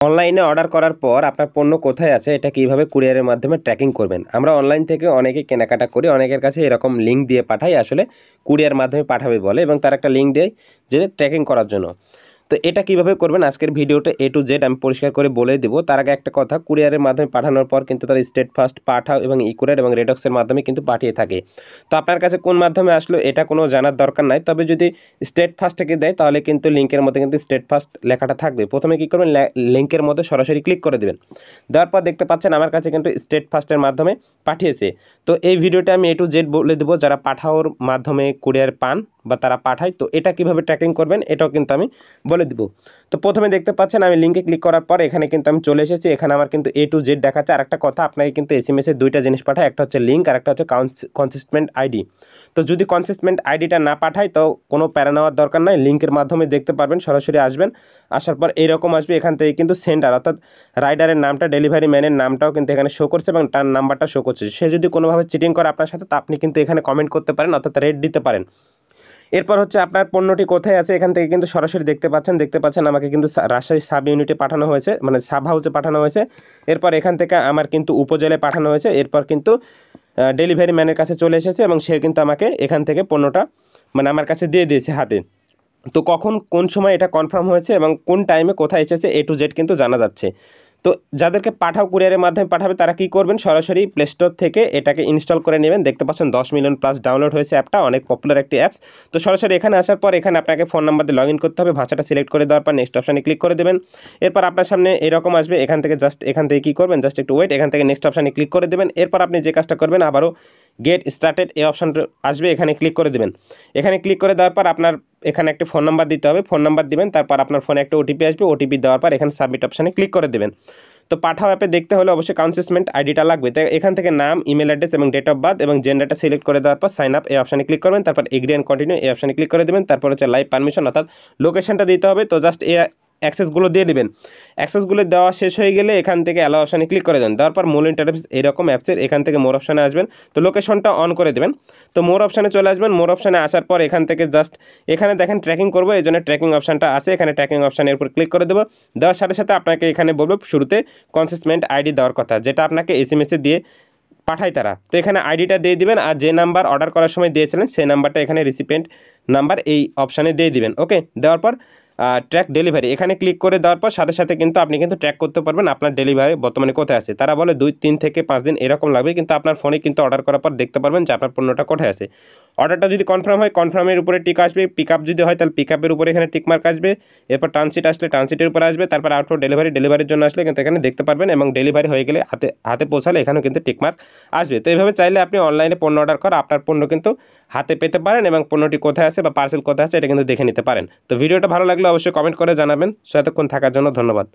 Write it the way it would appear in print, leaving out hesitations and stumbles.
অনলাইনে অর্ডার করার পর আপনার পণ্য কোথায় আছে এটা কীভাবে কুরিয়ারের মাধ্যমে ট্র্যাকিং করবেন। আমরা অনলাইন থেকে অনেকে কেনাকাটা করি, অনেকের কাছে এরকম লিঙ্ক দিয়ে পাঠাই, আসলে কুরিয়ার মাধ্যমে পাঠাবে বলে এবং তার একটা লিঙ্ক দেয় যে ট্র্যাকিং করার জন্য। তো এটা কিভাবে করবেন আজকের ভিডিওতে A to Z আমি পরিষ্কার করে বলে দেবো। তার আগে একটা কথা, কুরিয়ারের মাধ্যমে পাঠানোর পর কিন্তু তারা স্টেট ফাস্ট, পাঠাও এবং ইকুরিয়ার এবং রেডক্সের মাধ্যমে কিন্তু পাঠিয়ে থাকে। তো আপনার কাছে কোন মাধ্যমে আসলো এটা কোনো জানার দরকার নাই, তবে যদি স্টেট ফাস্ট থেকে দেয় তাহলে কিন্তু লিঙ্কের মধ্যে কিন্তু স্টেট ফাস্ট লেখাটা থাকবে। প্রথমে কী করবেন, লিঙ্কের মধ্যে সরাসরি ক্লিক করে দেবেন। দেওয়ার পর দেখতে পাচ্ছেন আমার কাছে কিন্তু স্টেট ফাস্টের মাধ্যমে পাঠিয়েছে। তো এই ভিডিওটা আমি A to Z বলে দেবো, যারা পাঠাওর মাধ্যমে কুরিয়ার পান বা তারা পাঠায় তো এটা কিভাবে ট্র্যাকিং করবেন এটাও কিন্তু আমি বলে দিব। তো প্রথমে দেখতে পাচ্ছেন আমি লিঙ্কে ক্লিক করার পর এখানে কিন্তু আমি চলে এসেছি। এখানে আমার কিন্তু A to Z দেখাচ্ছে। আর একটা কথা, আপনাকে কিন্তু SMS-এ দুইটা জিনিস পাঠায়, একটা হচ্ছে লিঙ্ক আর একটা হচ্ছে কনসিস্টেন্ট আইডি। তো যদি কনসিস্টেন্ট আইডিটা না পাঠায় তো কোনো প্যারা নেওয়ার দরকার নাই, লিঙ্কের মাধ্যমে দেখতে পারবেন। সরাসরি আসবেন, আসার পর এইরকম আসবে। এখান থেকে কিন্তু সেন্ডার অর্থাৎ রাইডারের নামটা, ডেলিভারি ম্যানের নামটাও কিন্তু এখানে শো করছে এবং তার নাম্বারটা শো করছে। সে যদি কোনোভাবে চিটিং করে আপনার সাথে তো আপনি কিন্তু এখানে কমেন্ট করতে পারেন অর্থাৎ রেট দিতে পারেন। এরপর হচ্ছে আপনার পণ্যটি কোথায় আছে এখান থেকে কিন্তু সরাসরি দেখতে পাচ্ছেন আমাকে কিন্তু রাজশাহী সাব ইউনিটে পাঠানো হয়েছে, মানে সাব হাউসে পাঠানো হয়েছে। এরপর এখান থেকে আমার কিন্তু উপজেলায় পাঠানো হয়েছে। এরপর কিন্তু ডেলিভারি ম্যানের কাছে চলে এসেছে এবং সে কিন্তু আমাকে এখান থেকে পণ্যটা মানে আমার কাছে দিয়ে দিয়েছে হাতে। তো কখন কোন সময় এটা কনফার্ম হয়েছে এবং কোন টাইমে কোথায় এসেছে A to Z কিন্তু জানা যাচ্ছে। তো যাদেরকে পাঠাও কুরিয়ারের মাধ্যমে পাঠাবে তারা কী করবেন, সরাসরি প্লে স্টোর থেকে এটাকে ইনস্টল করে নেবেন। দেখতে পাচ্ছেন 10 মিলিয়ন প্লাস ডাউনলোড হয়েছে অ্যাপটা, অনেক পপুলার একটি অ্যাপস। তো সরাসরি এখানে আসার পর এখানে আপনাকে ফোন নাম্বার দিয়ে লগ ইন করতে হবে, ভাষাটা সিলেক্ট করে দেওয়ার পর নেক্সট অপশানে ক্লিক করে দেবেন। এরপর আপনার সামনে এরকম আসবে। এখান থেকে কী করবেন, জাস্ট একটু ওয়েট, এখান থেকে নেক্সট অপশানে ক্লিক করে দেবেন। এরপর আপনি যে কাজটা করবেন, আবারও গেট স্টার্টেড এই অপশানটা আসবে, এখানে ক্লিক করে দেবেন। এখানে ক্লিক করে দেওয়ার পর আপনার এখানে একটা ফোন নাম্বার দিতে হবে, ফোন নাম্বার দিবেন। তারপর আপনার ফোনে একটা OTP আসবে, OTP দেওয়ার পর এখানে সাবমিট অপশানে ক্লিক করে দেবেন। তো পাঠাও অ্যাপে দেখতে হলে অবশ্যই কনসিস্টেন্ট আইডিটা লাগবে। তাই এখান থেকে নাম, ইমেল অ্যাড্রেস এবং ডেট অফ বার্থ এবং জেন্ডারটা সিলেক্ট করে দেওয়ার পর সাইন আপ এই অপশানে ক্লিক করবেন। তারপর এগ্রি অ্যান্ড কন্টিনিউ এই অপশানে ক্লিক করে দেবেন। তারপর হচ্ছে লাইভ পারমিশন অর্থাৎ লোকেশনটা দিতে হবে। তো জাস্ট এই অ্যাক্সেসগুলো দিয়ে দেবেন। অ্যাক্সেসগুলো দেওয়া শেষ হয়ে গেলে এখান থেকে অ্যালাও অপশানে ক্লিক করে দেন। দেওয়ার পর মূল ইন্টারফেস এরকম অ্যাপসের এখান থেকে মোর অপশানে আসবেন। তো লোকেশনটা অন করে দেবেন। তো মোর অপশানে চলে আসবেন। মোর অপশানে আসার পর এখান থেকে জাস্ট এখানে দেখেন ট্র্যাকিং করবো, এই জন্য ট্র্যাকিং অপশানটা আছে। এখানে ট্র্যাকিং অপশানের উপর ক্লিক করে দেবো। দেওয়ার সাথে সাথে আপনাকে এখানে বলবো শুরুতে কনসিস্টেন্ট আইডি দেওয়ার কথা, যেটা আপনাকে SMS-এ দিয়ে পাঠায় তারা। তো এখানে আইডিটা দিয়ে দিবেন আর যে নাম্বার অর্ডার করার সময় দিয়েছিলেন সেই নাম্বারটা এখানে রিসিপিয়েন্ট নাম্বার এই অপশানে দিয়ে দিবেন। ওকে, দেওয়ার পর ট্র্যাক ডেলিভারি এখানে ক্লিক করে দেওয়ার পর সাথে সাথে কিন্তু আপনি কিন্তু ট্র্যাক করতে পারবেন আপনার ডেলিভারি বর্তমানে কোথায় আছে। তারা বলে 2-3 থেকে 5 দিন এরকম লাগবে, কিন্তু আপনার ফোনে কিন্তু অর্ডার করার পর দেখতে পারবেন যে আপনার পণ্যটা কোথায় আছে। অর্ডারটা যদি কনফার্ম হয় কনফার্মের উপরে টিক আসবে, পিক আপ যদি হয় তাহলে পিক আপের উপরে এখানে টিক মার্ক আসবে। এরপর ট্রানজিট আসলে ট্রানজিটের উপরে আসবে। তারপর আউট ফর ডেলিভারির জন্য আসলে কিন্তু এখানে দেখতে পারবেন এবং ডেলিভারি হয়ে গেলে হাতে পৌঁছালে এখানেও কিন্তু টিক মার্ক আসবে। তো এইভাবে চাইলে আপনি অনলাইনে পণ্য অর্ডার করে আপনার পণ্য কিন্তু হাতে পেতে পারেন এবং পণ্যটি কোথায় আছে বা পার্সেল কোথায় আছে এটা কিন্তু দেখে নিতে পারেন। তো ভিডিওটা ভালো লাগলে অবশ্যই কমেন্ট করে জানাবেন। এতক্ষণ থাকার জন্য ধন্যবাদ।